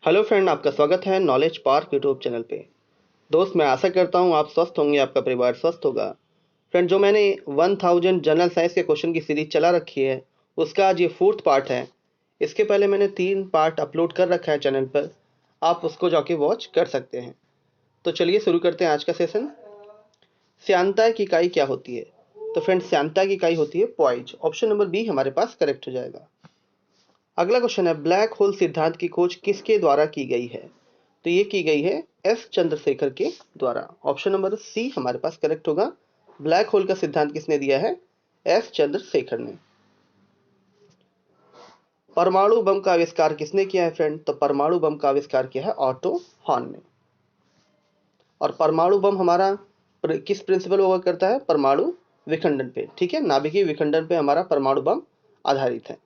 Hello friend, आपका स्वागत है नॉलेज पार्क यूट्यूब चैनल पे। दोस्त, मैं आशा करता हूँ आप स्वस्थ होंगे, आपका परिवार स्वस्थ होगा। फ्रेंड, जो मैंने 1000 जनरल साइंस के क्वेश्चन की सीरीज चला रखी है, उसका आज ये 4th पार्ट है। इसके पहले मैंने 3 पार्ट अपलोड कर रखा है चैनल पर, आप उसको जाके वॉच कर सकते हैं। तो चलिए शुरू करते हैं आज का सेशन। श्यानता की इकाई क्या होती है? तो फ्रेंड, श्यानता की इकाई होती है पॉइज। ऑप्शन नंबर बी हमारे पास करेक्ट हो जाएगा। अगला क्वेश्चन है, ब्लैक होल सिद्धांत की खोज किसके द्वारा की गई है? तो ये की गई है एस चंद्रशेखर के द्वारा। ऑप्शन नंबर सी हमारे पास करेक्ट होगा। ब्लैक होल का सिद्धांत किसने दिया है? एस चंद्रशेखर ने। परमाणु बम का आविष्कार किसने किया है फ्रेंड? तो परमाणु बम का आविष्कार किया है ऑटो हॉर्न ने। और परमाणु बम हमारा किस प्रिंसिपल पर वर्क करता है? परमाणु विखंडन पे। ठीक है, नाभिकीय विखंडन पे हमारा परमाणु बम आधारित है।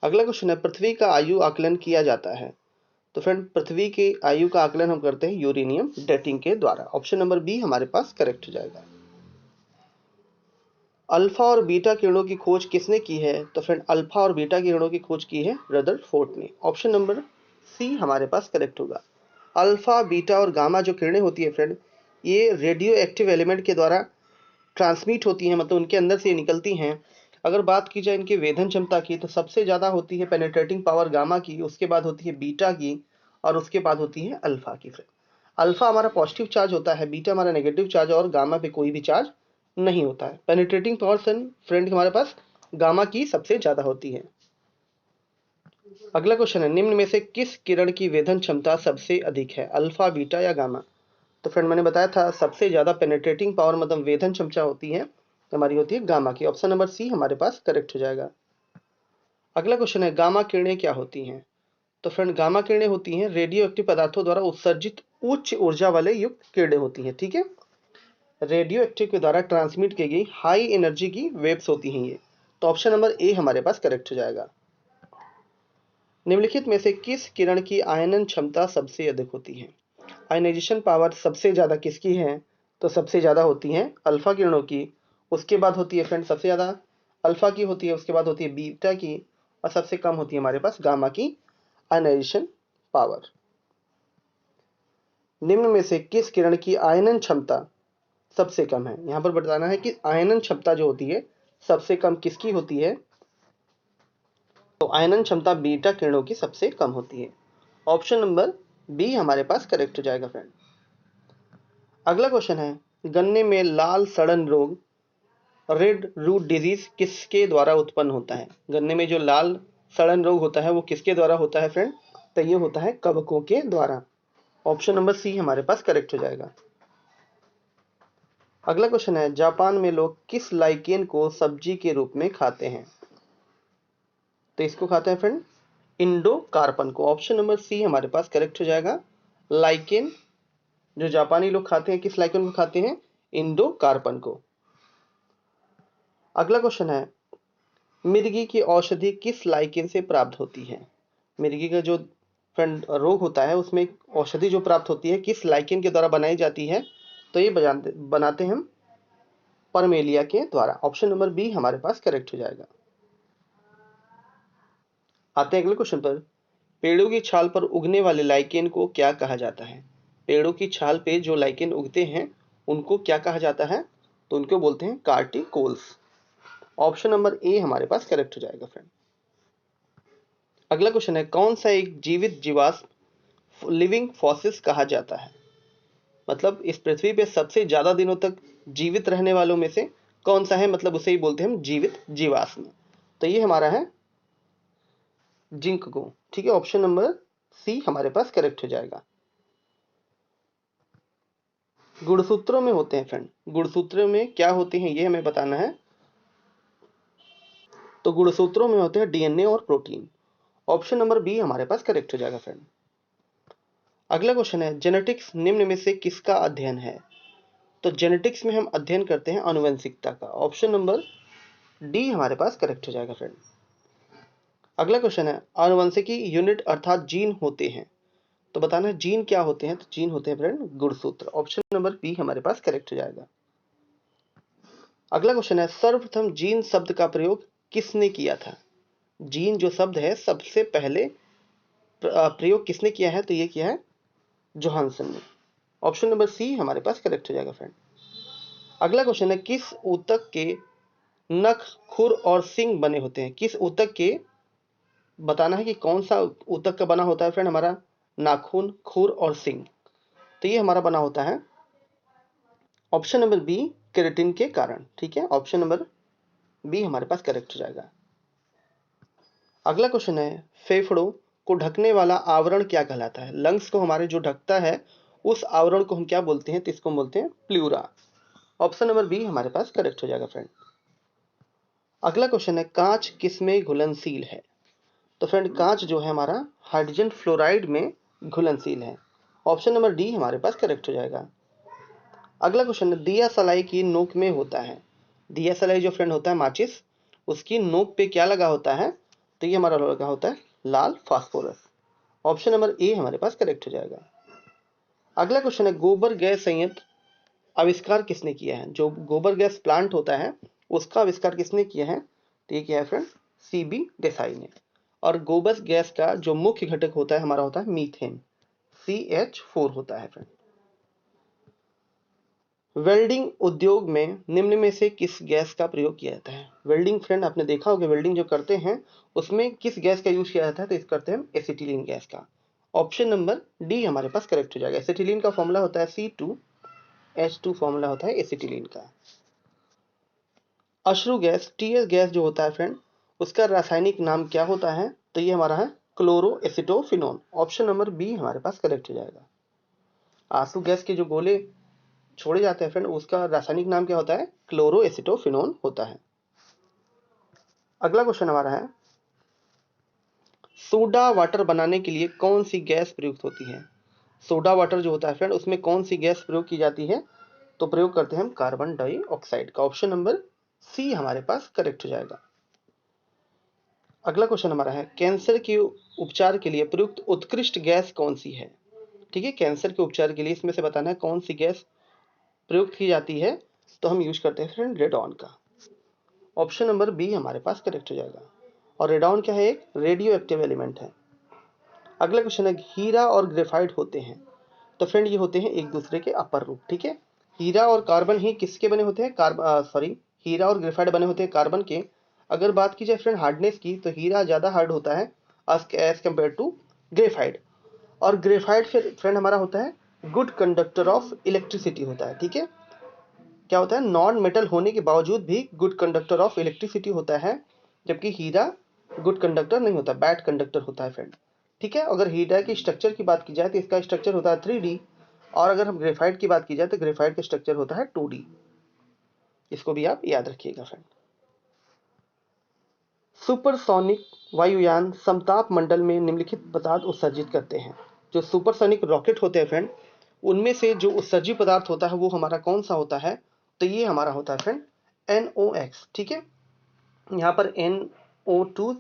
अगला क्वेश्चन है, पृथ्वी का आयु आकलन किया जाता है? तो फ्रेंड, पृथ्वी की आयु का आकलन हम करते हैं यूरेनियम डेटिंग के द्वारा। ऑप्शन नंबर बी हमारे पास करेक्ट हो जाएगा। अल्फा और बीटा किरणों की खोज किसने की है? तो फ्रेंड, अल्फा और बीटा किरणों की खोज की है रदरफोर्ड ने। ऑप्शन नंबर सी हमारे पास करेक्ट होगा। अल्फा, बीटा और गामा जो किरणें होती है फ्रेंड, ये रेडियो एक्टिव एलिमेंट के द्वारा ट्रांसमिट होती हैं, मतलब उनके अंदर से निकलती हैं। अगर बात की जाए इनकी वेधन क्षमता की, तो सबसे ज़्यादा होती है पेनिट्रेटिंग पावर गामा की, उसके बाद होती है बीटा की, और उसके बाद होती है अल्फा की। फ्रेंड, अल्फा हमारा पॉजिटिव चार्ज होता है, बीटा हमारा नेगेटिव चार्ज, और गामा पे कोई भी चार्ज नहीं होता है। पेनिट्रेटिंग पावर फ्रेंड हमारे पास गामा की सबसे ज़्यादा होती है। अगला क्वेश्चन है, निम्न में से किस किरण की वेधन क्षमता सबसे अधिक है? अल्फा, बीटा या गामा? तो फ्रेंड, मैंने बताया था सबसे ज़्यादा पेनिट्रेटिंग पावर मतलब वेधन क्षमता होती है हमारी, होती है गामा की। ऑप्शन नंबर सी हमारे पास करेक्ट हो जाएगा। अगला क्वेश्चन है, गामा किरणें क्या होती हैं? तो फ्रेंड, गामा किरणें होती हैं रेडियो एक्टिव पदार्थों द्वारा उत्सर्जित उच्च ऊर्जा वाले युक्त किरणें होती हैं। ठीक है, रेडियो एक्टिव के द्वारा ट्रांसमिट की गई हाई एनर्जी की वेव्स होती हैं ये। तो ऑप्शन नंबर ए हमारे पास करेक्ट हो जाएगा। निम्नलिखित में से किस किरण की आयनन क्षमता सबसे अधिक होती है? आयनाइजेशन पावर सबसे ज़्यादा किसकी है? तो सबसे ज़्यादा होती हैं अल्फा किरणों की, उसके बाद होती है फ्रेंड सबसे ज़्यादा अल्फा की होती है, उसके बाद होती है बीटा की, और सबसे कम होती है हमारे पास गामा की आयनाइजेशन पावर। निम्न में से किस किरण की आयनन क्षमता सबसे कम है? यहाँ पर बताना है कि आयनन क्षमता जो होती है सबसे कम किसकी होती है? तो आयनन क्षमता बीटा किरणों की सबसे कम होती है। ऑप्शन नंबर बी हमारे पास करेक्ट हो जाएगा फ्रेंड। अगला क्वेश्चन है, गन्ने में लाल सड़न रोग रेड रूट डिजीज किसके द्वारा उत्पन्न होता है? गन्ने में जो लाल सड़न रोग होता है वो किसके द्वारा होता है फ्रेंड? तो ये होता है कवकों के द्वारा। ऑप्शन नंबर सी हमारे पास करेक्ट हो जाएगा। अगला क्वेश्चन है, जापान में लोग किस लाइकेन को सब्जी के रूप में खाते हैं? तो इसको खाते हैं फ्रेंड इंडो कार्पन को। ऑप्शन नंबर सी हमारे पास करेक्ट हो जाएगा। लाइकेन जो जापानी लोग खाते हैं, किस लाइकेन को खाते हैं? इंडो कार्पन को। अगला क्वेश्चन है, मिर्गी की औषधि किस लाइकेन से प्राप्त होती है? मिर्गी का जो फ्रेंड रोग होता है उसमें औषधि जो प्राप्त होती है किस लाइकेन के द्वारा बनाई जाती है? तो ये बनाते हैं हम परमेलिया के द्वारा। ऑप्शन नंबर बी हमारे पास करेक्ट हो जाएगा। आते हैं अगले क्वेश्चन पर, पेड़ों की छाल पर उगने वाले लाइकेन को क्या कहा जाता है? पेड़ों की छाल पे जो लाइकेन उगते हैं उनको क्या कहा जाता है? तो उनको बोलते हैं कार्टिकोल्स। ऑप्शन नंबर ए हमारे पास करेक्ट हो जाएगा फ्रेंड। अगला क्वेश्चन है, कौन सा एक जीवित जीवाश्म लिविंग फॉसिल्स कहा जाता है? मतलब इस पृथ्वी पे सबसे ज्यादा दिनों तक जीवित रहने वालों में से कौन सा है, मतलब उसे ही बोलते हैं हम जीवित जीवाश्म। तो ये हमारा है जिंक को। ठीक है, ऑप्शन नंबर सी हमारे पास करेक्ट हो जाएगा। गुणसूत्रों में होते हैं फ्रेंड, गुणसूत्रों में क्या होते हैं ये हमें बताना है। तो गुणसूत्रों में होते हैं डीएनए और प्रोटीन। ऑप्शन नंबर बी हमारे पास करेक्ट हो जाएगा फ्रेंड। अगला क्वेश्चन है, जेनेटिक्स निम्न में से किसका अध्ययन है? तो जेनेटिक्स में हम अध्ययन करते हैं आनुवंशिकता का। ऑप्शन नंबर डी हमारे पास करेक्ट हो जाएगा फ्रेंड। अगला क्वेश्चन है, आनुवंशिकी यूनिट अर्थात जीन होते हैं, तो बताना है जीन क्या होते हैं? तो जीन होते हैं फ्रेंड गुणसूत्र। ऑप्शन नंबर बी हमारे पास करेक्ट हो जाएगा। अगला क्वेश्चन है, सर्वप्रथम जीन शब्द का प्रयोग किसने किया था? जीन जो शब्द है सबसे पहले प्रयोग किसने किया है? तो ये किया है जोहानसन ने। ऑप्शन नंबर सी हमारे पास करेक्ट हो जाएगा फ्रेंड। अगला क्वेश्चन है, किस ऊतक के नख, खुर और सिंग बने होते हैं? किस ऊतक के, बताना है कि कौन सा ऊतक का बना होता है फ्रेंड हमारा नाखून, खुर और सिंग। तो ये हमारा बना होता है ऑप्शन नंबर बी, केराटिन के कारण। ठीक है, ऑप्शन नंबर बी हमारे पास करेक्ट हो जाएगा। अगला क्वेश्चन है, फेफड़ों को ढकने वाला आवरण क्या कहलाता है? लंग्स को हमारे जो ढकता है उस आवरण को हम क्या बोलते हैं? तो इसको हम बोलते हैं प्लूरा। ऑप्शन नंबर बी हमारे पास करेक्ट हो जाएगा फ्रेंड। अगला क्वेश्चन है, कांच किसमें घुलनशील है? तो फ्रेंड कांच जो है हमारा हाइड्रोजन फ्लोराइड में घुलनशील है। ऑप्शन नंबर डी हमारे पास करेक्ट हो जाएगा। अगला क्वेश्चन है, दिया सलाई की नोक में होता है? दिया सलाई जो फ्रेंड होता है माचिस, उसकी नोक पे क्या लगा होता है? तो ये हमारा लगा होता है लाल फास्फोरस। ऑप्शन नंबर ए हमारे पास करेक्ट हो जाएगा। अगला क्वेश्चन है, गोबर गैस संयंत्र आविष्कार किसने किया है? जो गोबर गैस प्लांट होता है उसका आविष्कार किसने किया है? तो ये किया है फ्रेंड सीबी देसाई ने। और गोबर गैस का जो मुख्य घटक होता है हमारा होता है मीथेन, CH4 होता है फ्रेंड। वेल्डिंग उद्योग में निम्न में से किस गैस का प्रयोग किया जाता है? वेल्डिंग फ्रेंड आपने देखा होगा, वेल्डिंग जो करते हैं उसमें किस गैस का यूज किया जाता है? तो इस करते हैं हम एसिटिलीन गैस का। ऑप्शन नंबर डी हमारे पास करेक्ट हो जाएगा। एसिटिलीन का फॉर्मूला होता है C2H2, फॉर्मूला होता है एसिटिलीन का। अश्रु गैस, टीएस गैस जो होता है फ्रेंड, उसका रासायनिक नाम क्या होता है? तो ये हमारा है क्लोरोएसिटोफिनोन। ऑप्शन नंबर बी हमारे पास करेक्ट हो जाएगा। आंसू गैस के जो गोले छोड़े जाते हैं फ्रेंड, उसका रासायनिक नाम क्या होता है? क्लोरोएसिटोफिनोन होता है। अगला क्वेश्चन हमारा है, सोडा वाटर बनाने के लिए कौन सी गैस प्रयुक्त होती है? सोडा वाटर जो होता है फ्रेंड, उसमें कौन सी गैस प्रयोग की जाती है? तो प्रयोग करते हैं हम कार्बन डाइऑक्साइड का। ऑप्शन नंबर सी हमारे पास करेक्ट हो जाएगा। अगला क्वेश्चन हमारा है, कैंसर के उपचार के लिए प्रयुक्त उत्कृष्ट गैस कौन सी है? ठीक है, कैंसर के उपचार के लिए इसमें से बताना है कौन सी गैस प्रयुक्त की जाती है। तो हम यूज करते हैं फ्रेंड रेडॉन का। ऑप्शन नंबर बी हमारे पास करेक्ट हो जाएगा। और रेडॉन क्या है? एक रेडियो एक्टिव एलिमेंट है। अगला क्वेश्चन है, हीरा और ग्रेफाइट होते हैं? तो फ्रेंड ये होते हैं एक दूसरे के अपर रूप। ठीक है, हीरा और कार्बन ही किसके बने होते हैं? हीरा और ग्रेफाइट बने होते हैं कार्बन के। अगर बात की जाए फ्रेंड हार्डनेस की, तो हीरा ज़्यादा हार्ड होता है एज कम्पेयर टू ग्रेफाइट। और ग्रेफाइट फिर फ्रेंड हमारा होता है गुड कंडक्टर ऑफ इलेक्ट्रिसिटी होता है। ठीक है, क्या होता है? नॉन मेटल होने के बावजूद भी गुड कंडक्टर ऑफ इलेक्ट्रिसिटी होता है, जबकि हीरा गुड कंडक्टर नहीं होता, बैड कंडक्टर होता है फ्रेंड। ठीक है, अगर हीरा की स्ट्रक्चर की बात की जाए तो इसका स्ट्रक्चर होता है 3D, और अगर हम ग्रेफाइट की बात की जाए तो ग्रेफाइट का स्ट्रक्चर होता है 2D। इसको भी आप याद रखिएगा फ्रेंड। सुपरसोनिक वायुयान समताप मंडल में निम्नलिखित पदार्थ उत्सर्जित करते हैं? जो सुपरसोनिक रॉकेट होते हैं फ्रेंड, उनमें से जो उत्सर्जित पदार्थ होता है वो हमारा कौन सा होता है? तो ये हमारा होता है फ्रेंड NOx। ठीक है, यहाँ पर NO2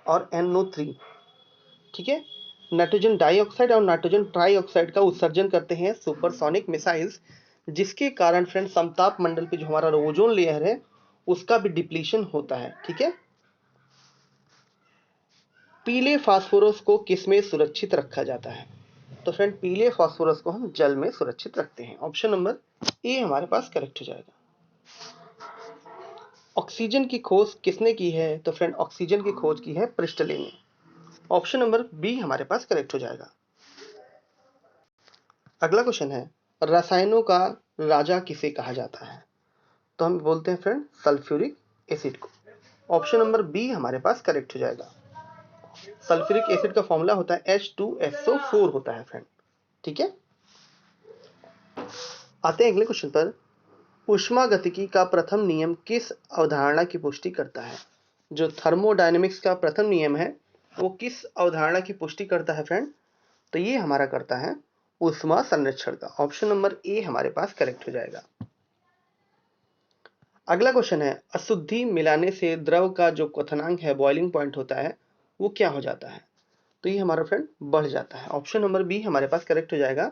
और NO3। ठीक है, नाइट्रोजन डाइऑक्साइड और नाइट्रोजन ट्राइऑक्साइड का उत्सर्जन करते हैं सुपरसोनिक मिसाइल्स, जिसके कारण फ्रेंड समताप मंडल पे जो हमारा ओजोन लेयर है उसका भी डिप्लीशन होता है। ठीक है, पीले फास्फोरस को किसमें सुरक्षित रखा जाता है? तो फ्रेंड पीले फास्फोरस को हम जल में सुरक्षित रखते हैं। ऑप्शन नंबर ए हमारे पास करेक्ट हो जाएगा। ऑक्सीजन की खोज किसने की है? तो फ्रेंड ऑक्सीजन की खोज की है प्रिस्टले ने। ऑप्शन नंबर बी हमारे पास करेक्ट हो जाएगा। अगला क्वेश्चन है, रसायनों का राजा किसे कहा जाता है? तो हम बोलते हैं फ्रेंड सल्फ्यूरिक एसिड को। ऑप्शन नंबर बी हमारे पास करेक्ट हो जाएगा। सल्फ्यूरिक एसिड का फॉर्मूला होता है H2SO4 होता है फ्रेंड। ठीक है, आते हैं अगले क्वेश्चन पर। ऊष्मागतिकी का प्रथम नियम किस अवधारणा की पुष्टि करता है? जो थर्मोडायनेमिक्स का प्रथम नियम है वो किस अवधारणा की पुष्टि करता है फ्रेंड? तो ये हमारा करता है ऊष्मा संरक्षण का। ऑप्शन नंबर ए हमारे पास करेक्ट हो जाएगा। अगला क्वेश्चन है, अशुद्धि मिलाने से द्रव का जो क्वथनांक है, बॉइलिंग पॉइंट होता है, वो क्या हो जाता है? तो ये हमारा फ्रेंड बढ़ जाता है। ऑप्शन नंबर बी हमारे पास करेक्ट हो जाएगा।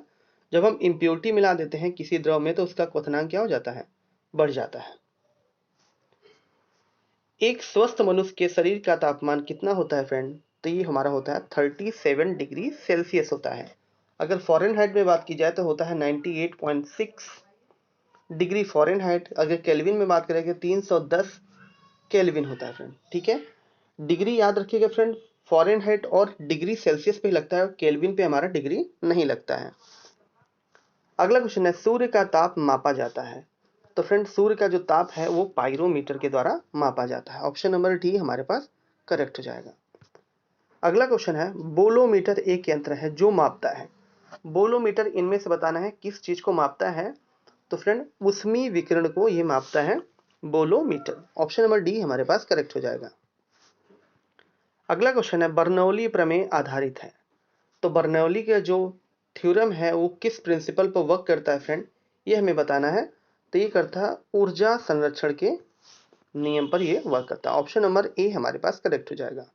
जब हम इम्प्योरिटी मिला देते हैं किसी द्रव में तो उसका क्वथनांक क्या हो जाता है? बढ़ जाता है। एक स्वस्थ मनुष्य के शरीर का तापमान कितना होता है फ्रेंड? तो ये हमारा होता है 37 डिग्री सेल्सियस होता है। अगर फ़ारेनहाइट में बात की जाए तो होता है 98.6 डिग्री फ़ारेनहाइट। अगर केल्विन में बात करें तो 310 केल्विन होता है फ्रेंड। ठीक है, डिग्री याद रखिएगा फ्रेंड, फ़ारेनहाइट और डिग्री सेल्सियस पे लगता है, केल्विन पे हमारा डिग्री नहीं लगता है। अगला क्वेश्चन है, सूर्य का ताप मापा जाता है। तो फ्रेंड सूर्य का जो ताप है वो पायरोमीटर के द्वारा मापा जाता है। ऑप्शन नंबर डी हमारे पास करेक्ट हो जाएगा। अगला क्वेश्चन है, बोलोमीटर एक यंत्र है जो मापता है। बोलोमीटर इनमें से बताना है किस चीज को मापता है। तो फ्रेंड ऊष्मीय विकिरण को ये मापता है बोलोमीटर। ऑप्शन नंबर डी हमारे पास करेक्ट हो जाएगा। अगला क्वेश्चन है, बर्नौली प्रमेय आधारित है। तो बर्नौली का जो थ्योरम है वो किस प्रिंसिपल पर वर्क करता है फ्रेंड, ये हमें बताना है। तो ये करता है ऊर्जा संरक्षण के नियम पर ये वर्क करता है। ऑप्शन नंबर ए हमारे पास करेक्ट हो जाएगा।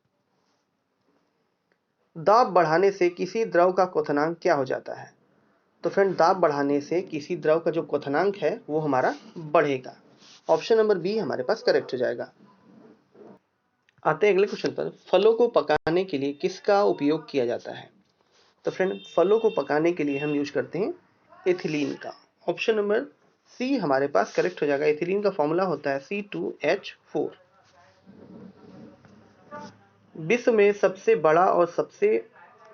दाब बढ़ाने से किसी द्रव का क्वथनांक क्या हो जाता है। तो फ्रेंड दाब बढ़ाने से किसी द्रव का जो क्वथनांक है वो हमारा बढ़ेगा। ऑप्शन नंबर बी हमारे पास करेक्ट हो जाएगा। आते हैं अगले क्वेश्चन पर, फलों को पकाने के लिए किसका उपयोग किया जाता है। तो फ्रेंड फलों को पकाने के लिए हम यूज करते हैं एथिलीन का। ऑप्शन नंबर सी हमारे पास करेक्ट हो जाएगा। एथिलीन का फॉर्मूला होता है C2H4। विश्व में सबसे बड़ा और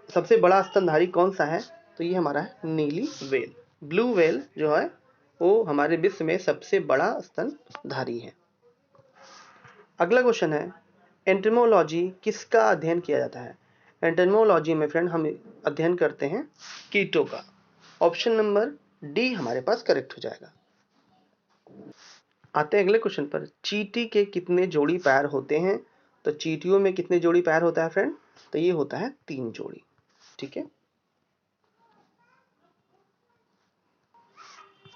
सबसे बड़ा स्तनधारी कौन सा है। तो ये हमारा है नीली व्हेल। ब्लू व्हेल जो है वो हमारे विश्व में सबसे बड़ा स्तनधारी है। अगला क्वेश्चन है, एंटोमोलॉजी किसका अध्ययन किया जाता है। एंटोमोलॉजी में फ्रेंड हम अध्ययन करते हैं कीटों का। ऑप्शन नंबर डी हमारे पास करेक्ट हो जाएगा। आते हैं अगले क्वेश्चन पर, चींटी के कितने जोड़ी पैर होते हैं। तो चींटियों में कितने जोड़ी पैर होता है फ्रेंड, तो ये होता है 3 जोड़ी। ठीक है,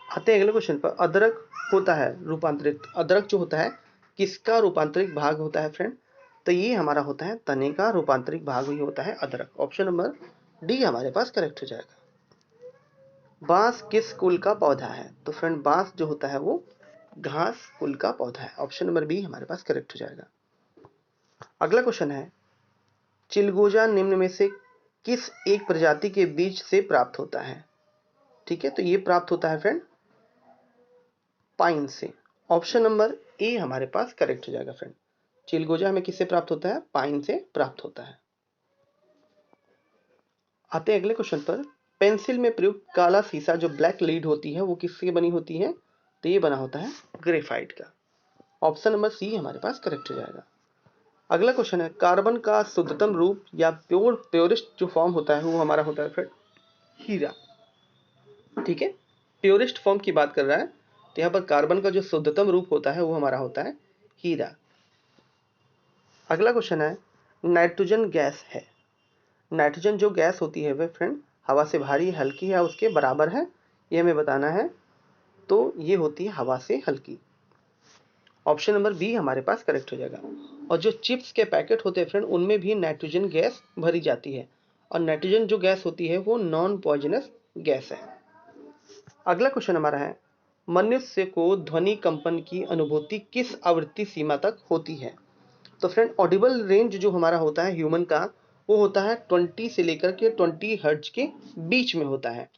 आते हैं अगले क्वेश्चन पर, अदरक होता है रूपांतरित, अदरक जो होता है किसका रूपांतरित भाग होता है फ्रेंड। तो ये हमारा होता है तने का रूपांतरित भाग ही होता है अदरक। ऑप्शन नंबर डी हमारे पास करेक्ट हो जाएगा। बांस किस कुल का पौधा है। तो फ्रेंड बांस जो होता है वो घास कुल का पौधा है। ऑप्शन नंबर बी हमारे पास करेक्ट हो जाएगा। अगला क्वेश्चन है, चिलगोजा निम्न में से किस एक प्रजाति के बीज से प्राप्त होता है। ठीक है, तो ये प्राप्त होता है फ्रेंड पाइन से। ऑप्शन नंबर ए हमारे पास करेक्ट हो जाएगा फ्रेंड। चिलगोजा हमें किससे प्राप्त होता है, पाइन से प्राप्त होता है। आते हैं अगले क्वेश्चन पर, पेंसिल में प्रयुक्त काला सीसा जो ब्लैक लीड होती है वो किससे बनी होती है। तो ये बना होता है ग्रेफाइट का। ऑप्शन नंबर सी हमारे पास करेक्ट हो जाएगा। अगला क्वेश्चन है, कार्बन का शुद्धतम रूप या प्योरेस्ट जो फॉर्म होता है वो हमारा होता है फ्रेंड हीरा। ठीक है, प्योरेस्ट फॉर्म की बात कर रहा है, तो यहाँ पर कार्बन का जो शुद्धतम रूप होता है वो हमारा होता है हीरा। अगला क्वेश्चन है, नाइट्रोजन गैस है। नाइट्रोजन जो गैस होती है वह फ्रेंड हवा से भारी हल्की है उसके बराबर है, ये हमें बताना है। तो ये होती है हवा से हल्की। ऑप्शन नंबर बी हमारे पास करेक्ट हो जाएगा। और जो चिप्स के पैकेट होते हैं फ्रेंड उनमें भी नाइट्रोजन गैस भरी जाती है, और नाइट्रोजन जो गैस होती है वो नॉन पॉइजनस गैस है। अगला क्वेश्चन हमारा है, मनुष्य को ध्वनि कंपन की अनुभूति किस आवृत्ति सीमा तक होती है। तो फ्रेंड ऑडिबल रेंज जो हमारा होता है ह्यूमन का वो होता है 20 से लेकर के 20 हर्ट्ज के बीच में होता है।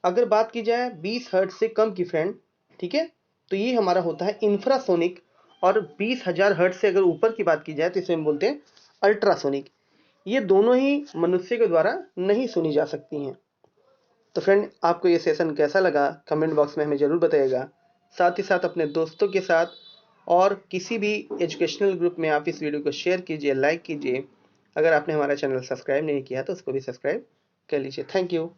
अगर बात की जाए 20 हर्ट्ज से कम की फ्रेंड, ठीक है, तो ये हमारा होता है इंफ्रासोनिक। और 20,000 हर्ट्ज से अगर ऊपर की बात की जाए तो इसे हम बोलते हैं अल्ट्रासोनिक। ये दोनों ही मनुष्य के द्वारा नहीं सुनी जा सकती हैं। तो फ्रेंड आपको ये सेशन कैसा लगा कमेंट बॉक्स में हमें ज़रूर बताइएगा। साथ ही साथ अपने दोस्तों के साथ और किसी भी एजुकेशनल ग्रुप में आप इस वीडियो को शेयर कीजिए, लाइक कीजिए। अगर आपने हमारा चैनल सब्सक्राइब नहीं किया तो उसको भी सब्सक्राइब कर लीजिए। Thank you.